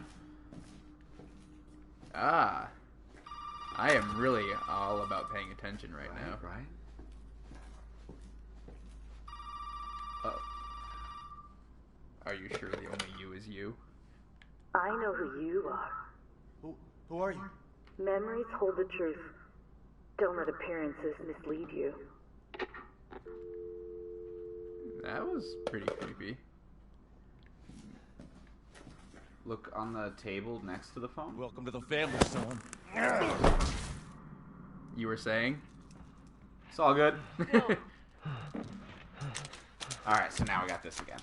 [SPEAKER 2] I am really all about paying attention right now.
[SPEAKER 3] Right?
[SPEAKER 2] Oh. Are you sure the only you is you?
[SPEAKER 6] I know who you are.
[SPEAKER 5] Who are you?
[SPEAKER 6] Memories hold the truth. Don't let appearances mislead you.
[SPEAKER 2] That was pretty creepy.
[SPEAKER 3] Look on the table next to the phone.
[SPEAKER 5] Welcome to the family, son.
[SPEAKER 2] You were saying?
[SPEAKER 3] It's all good. All right, so now we got this again.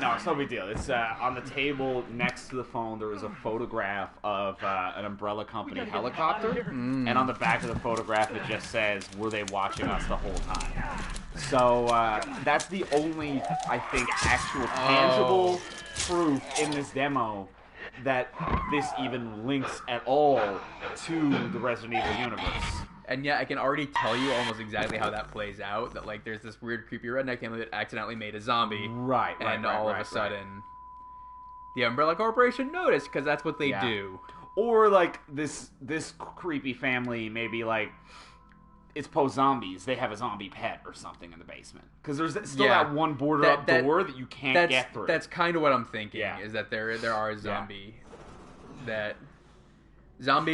[SPEAKER 3] No, it's no big deal. It's on the table next to the phone. There was a photograph of an umbrella company helicopter, and on the back of the photograph it just says, "Were they watching us the whole time?" So that's the only, I think, actual tangible proof in this demo that this even links at all to the Resident Evil universe.
[SPEAKER 2] And yet I can already tell you almost exactly how that plays out. That like there's this weird creepy redneck family that accidentally made a zombie.
[SPEAKER 3] Right.
[SPEAKER 2] And all of a sudden, the Umbrella Corporation noticed because that's what they do.
[SPEAKER 3] Or like this creepy family, maybe like it's post zombies. They have a zombie pet or something in the basement because there's still that one boarded up door that you can't get through.
[SPEAKER 2] That's kind of what I'm thinking. Yeah. Is that there are zombies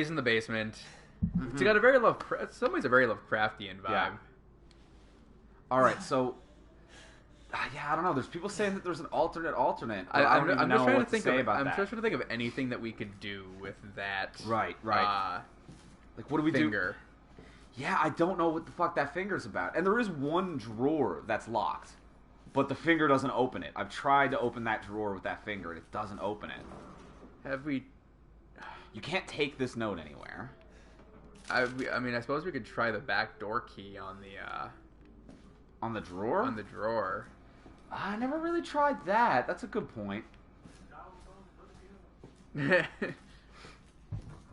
[SPEAKER 2] in the basement. Mm-hmm. It's got a very some ways a very Lovecraftian vibe.
[SPEAKER 3] Yeah. All right, so I don't know. There's people saying that there's an alternate. I'm just trying
[SPEAKER 2] to think of anything that we could do with that.
[SPEAKER 3] Right. Like what do we
[SPEAKER 2] finger.
[SPEAKER 3] Do? Yeah, I don't know what the fuck that finger's about. And there is one drawer that's locked, but the finger doesn't open it. I've tried to open that drawer with that finger, and it doesn't open it.
[SPEAKER 2] Have we?
[SPEAKER 3] You can't take this note anywhere.
[SPEAKER 2] I mean, I suppose we could try the back door key on the
[SPEAKER 3] drawer?
[SPEAKER 2] On the drawer.
[SPEAKER 3] I never really tried that. That's a good point.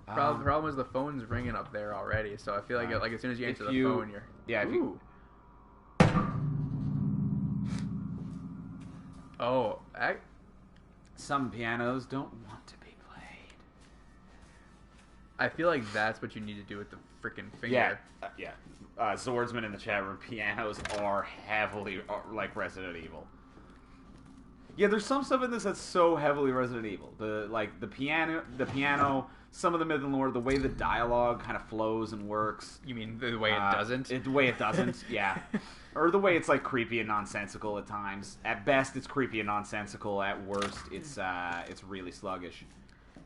[SPEAKER 2] Problem is the phone's ringing up there already, so I feel like as soon as you answer the phone, you're...
[SPEAKER 3] Yeah, if you...
[SPEAKER 2] Oh,
[SPEAKER 3] some pianos don't want to be played.
[SPEAKER 2] I feel like that's what you need to do with the freaking finger.
[SPEAKER 3] Yeah. Swordsman in the chat room, pianos are heavily like Resident Evil. Yeah, there's some stuff in this that's so heavily Resident Evil. The piano, some of the myth and lore, the way the dialogue kind of flows and works.
[SPEAKER 2] You mean the way it doesn't?
[SPEAKER 3] The way it doesn't, yeah. Or the way it's like creepy and nonsensical at times. At best, it's creepy and nonsensical. At worst, it's really sluggish.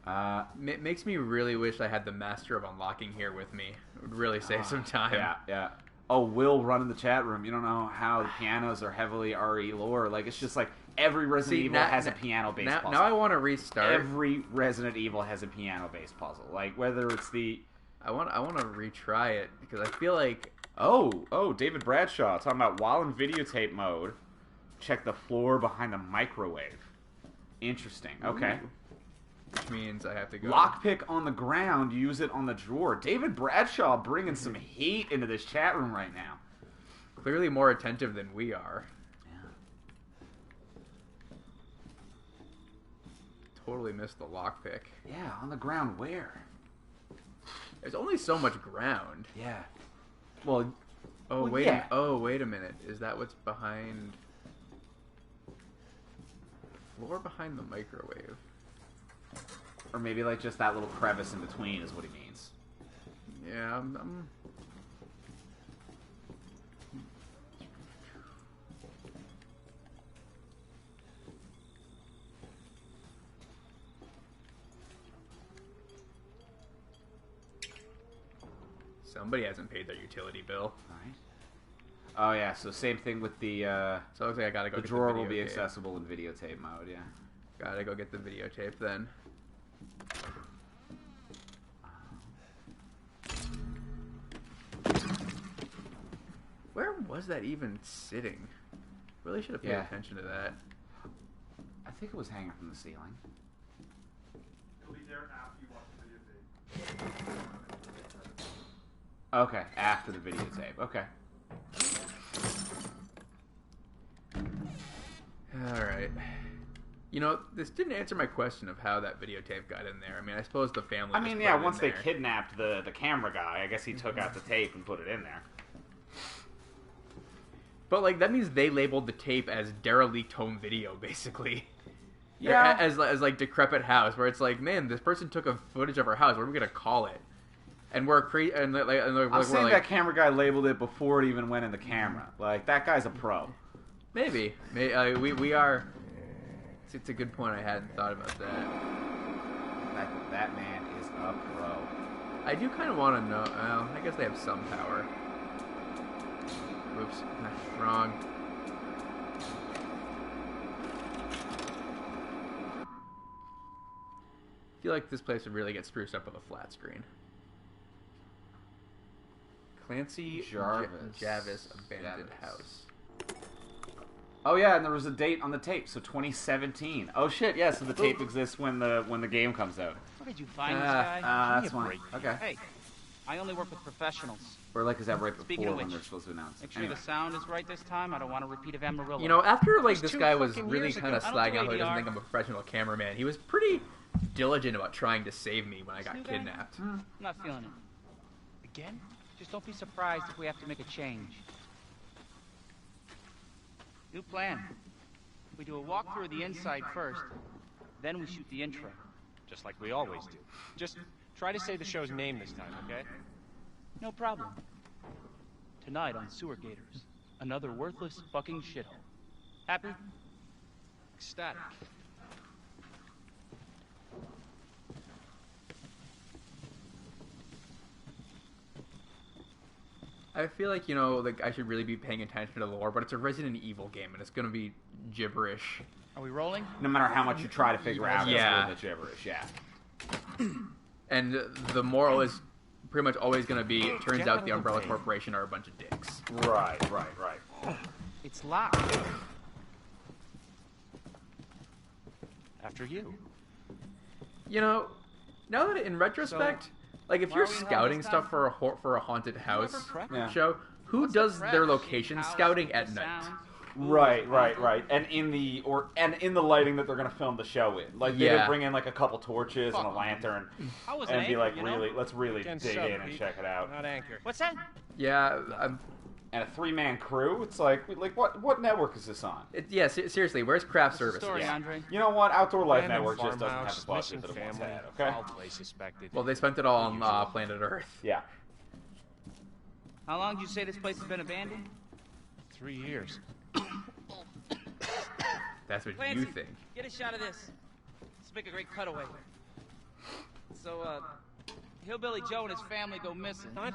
[SPEAKER 2] It makes me really wish I had the Master of Unlocking here with me. It would really save some time.
[SPEAKER 3] Yeah. Oh, Will run in the chat room. You don't know how the pianos are heavily RE lore. Like, it's just like every Resident Evil has a piano-based puzzle.
[SPEAKER 2] Now I want to restart.
[SPEAKER 3] Every Resident Evil has a piano-based puzzle. Like, whether it's the...
[SPEAKER 2] I want to retry it, because I feel like...
[SPEAKER 3] Oh, David Bradshaw talking about while in videotape mode, check the floor behind the microwave. Interesting. Okay.
[SPEAKER 2] Ooh. Which means I have to go...
[SPEAKER 3] Lockpick on the ground, use it on the drawer. David Bradshaw bringing some heat into this chat room right now.
[SPEAKER 2] Clearly more attentive than we are.
[SPEAKER 3] Yeah.
[SPEAKER 2] Totally missed the lockpick.
[SPEAKER 3] Yeah, on the ground where?
[SPEAKER 2] There's only so much ground.
[SPEAKER 3] Yeah. Well,
[SPEAKER 2] wait a minute. Is that what's behind... Floor behind the microwave?
[SPEAKER 3] Or maybe like just that little crevice in between is what he means.
[SPEAKER 2] Yeah, Somebody hasn't paid their utility bill.
[SPEAKER 3] Right. Oh yeah, so same thing with the...
[SPEAKER 2] So it looks like I gotta go
[SPEAKER 3] the
[SPEAKER 2] get
[SPEAKER 3] drawer
[SPEAKER 2] the
[SPEAKER 3] will be
[SPEAKER 2] videotape.
[SPEAKER 3] accessible in videotape mode, yeah.
[SPEAKER 2] Gotta go get the videotape then. Where was that even sitting? Really should have paid attention to that.
[SPEAKER 3] I think it was hanging from the ceiling.
[SPEAKER 1] It'll be there after you watch the videotape.
[SPEAKER 3] Okay, after the videotape. Okay.
[SPEAKER 2] Alright. You know, this didn't answer my question of how that videotape got in there. I mean, I suppose the family...
[SPEAKER 3] I mean, yeah, once they kidnapped the camera guy, I guess he took out the tape and put it in there.
[SPEAKER 2] But, like, that means they labeled the tape as derelict home video, basically.
[SPEAKER 3] Yeah.
[SPEAKER 2] As like, decrepit house, where it's like, man, this person took a footage of our house. What are we going to call it? And we're crazy. I'm
[SPEAKER 3] saying that camera guy labeled it before it even went in the camera. Like, that guy's a pro.
[SPEAKER 2] Maybe. We are... It's a good point. I hadn't thought about that.
[SPEAKER 3] That man is a pro.
[SPEAKER 2] I do kind of want to know... Well, I guess they have some power. Oops. Wrong. feel like this place would really get spruced up with a flat screen. Clancy Jarvis abandoned house.
[SPEAKER 3] Oh yeah, and there was a date on the tape, so 2017. Oh shit, yeah, so the tape exists when the game comes out.
[SPEAKER 4] Where did you find this guy?
[SPEAKER 3] That's fine. Okay.
[SPEAKER 4] Hey, I only work with professionals.
[SPEAKER 3] Or like is that right
[SPEAKER 4] Speaking
[SPEAKER 3] before
[SPEAKER 4] of
[SPEAKER 3] when
[SPEAKER 4] which,
[SPEAKER 3] they're supposed to announce?
[SPEAKER 4] Make sure
[SPEAKER 3] Anyway.
[SPEAKER 4] the sound is right this time. I don't want a repeat of Amarillo.
[SPEAKER 2] You know, after like
[SPEAKER 5] That was
[SPEAKER 2] this
[SPEAKER 5] 2
[SPEAKER 2] guy was
[SPEAKER 5] fucking
[SPEAKER 2] really
[SPEAKER 5] years
[SPEAKER 2] kind of
[SPEAKER 4] ago. I
[SPEAKER 2] slagging
[SPEAKER 4] don't
[SPEAKER 2] out
[SPEAKER 4] do
[SPEAKER 2] who doesn't
[SPEAKER 4] ADR.
[SPEAKER 2] think I'm a professional cameraman, he was pretty diligent about trying to save me when I got
[SPEAKER 4] New guy?
[SPEAKER 2] kidnapped.
[SPEAKER 4] I'm not feeling it.
[SPEAKER 5] Again?
[SPEAKER 4] Just don't be surprised if we have to make a change. New plan. We do a walkthrough of the inside first, then we shoot the intro.
[SPEAKER 5] Just like we always do. Just try to say the show's name this time, okay?
[SPEAKER 4] No problem. Tonight on Sewer Gators, another worthless fucking shithole. Happy?
[SPEAKER 5] Ecstatic.
[SPEAKER 2] I feel like, you know, like I should really be paying attention to the lore, but it's a Resident Evil game and it's gonna be gibberish.
[SPEAKER 4] Are we rolling?
[SPEAKER 3] No matter how much you try to figure out,
[SPEAKER 2] Yeah.
[SPEAKER 3] it's still the gibberish. Yeah.
[SPEAKER 2] And the moral is pretty much always gonna be, it turns
[SPEAKER 5] Get
[SPEAKER 2] out
[SPEAKER 5] out
[SPEAKER 2] the
[SPEAKER 5] of the
[SPEAKER 2] Umbrella
[SPEAKER 5] way.
[SPEAKER 2] Corporation are a bunch of dicks.
[SPEAKER 3] Right.
[SPEAKER 4] It's locked.
[SPEAKER 5] After you.
[SPEAKER 2] You know, now that in retrospect, like if
[SPEAKER 4] why
[SPEAKER 2] you're
[SPEAKER 4] are we in hell
[SPEAKER 2] scouting
[SPEAKER 4] this
[SPEAKER 2] stuff
[SPEAKER 4] time?
[SPEAKER 2] for a haunted house
[SPEAKER 4] prep?
[SPEAKER 3] Yeah.
[SPEAKER 2] show, who
[SPEAKER 4] What's the
[SPEAKER 2] does
[SPEAKER 4] prep?
[SPEAKER 2] their location
[SPEAKER 4] House,
[SPEAKER 2] scouting
[SPEAKER 4] the
[SPEAKER 2] at night?
[SPEAKER 4] sound.
[SPEAKER 3] Right. And in the lighting that they're gonna film the show in, like they
[SPEAKER 2] Yeah.
[SPEAKER 3] would bring in like a couple torches and a
[SPEAKER 4] Fuck.
[SPEAKER 3] lantern,
[SPEAKER 4] I was an
[SPEAKER 3] and be
[SPEAKER 4] anchor,
[SPEAKER 3] like,
[SPEAKER 4] you know?
[SPEAKER 3] let's really
[SPEAKER 5] Again,
[SPEAKER 3] dig
[SPEAKER 5] sub,
[SPEAKER 3] in and
[SPEAKER 5] Pete.
[SPEAKER 3] check it out.
[SPEAKER 5] Not anchor.
[SPEAKER 4] What's that?
[SPEAKER 2] Yeah,
[SPEAKER 3] And a 3-man crew, it's like what network is this on?
[SPEAKER 2] yeah. Seriously, where's craft
[SPEAKER 4] What's the
[SPEAKER 2] services?
[SPEAKER 4] story,
[SPEAKER 3] Yeah.
[SPEAKER 4] Andre?
[SPEAKER 3] You know what? Outdoor Life
[SPEAKER 5] Abandoned
[SPEAKER 3] Network just doesn't have
[SPEAKER 5] farmhouse,
[SPEAKER 3] the budget
[SPEAKER 5] missing
[SPEAKER 3] that it once
[SPEAKER 5] family,
[SPEAKER 3] had. Okay.
[SPEAKER 5] foul play suspected.
[SPEAKER 2] Well, they spent it all on
[SPEAKER 5] Usual.
[SPEAKER 2] planet Earth.
[SPEAKER 3] Yeah.
[SPEAKER 4] How long did you say this place has been abandoned?
[SPEAKER 5] 3 years.
[SPEAKER 2] That's what
[SPEAKER 4] Clancy,
[SPEAKER 2] you think.
[SPEAKER 4] get a shot of this. Let's make a great cutaway. So, Hillbilly Joe and his family go missing.
[SPEAKER 5] Not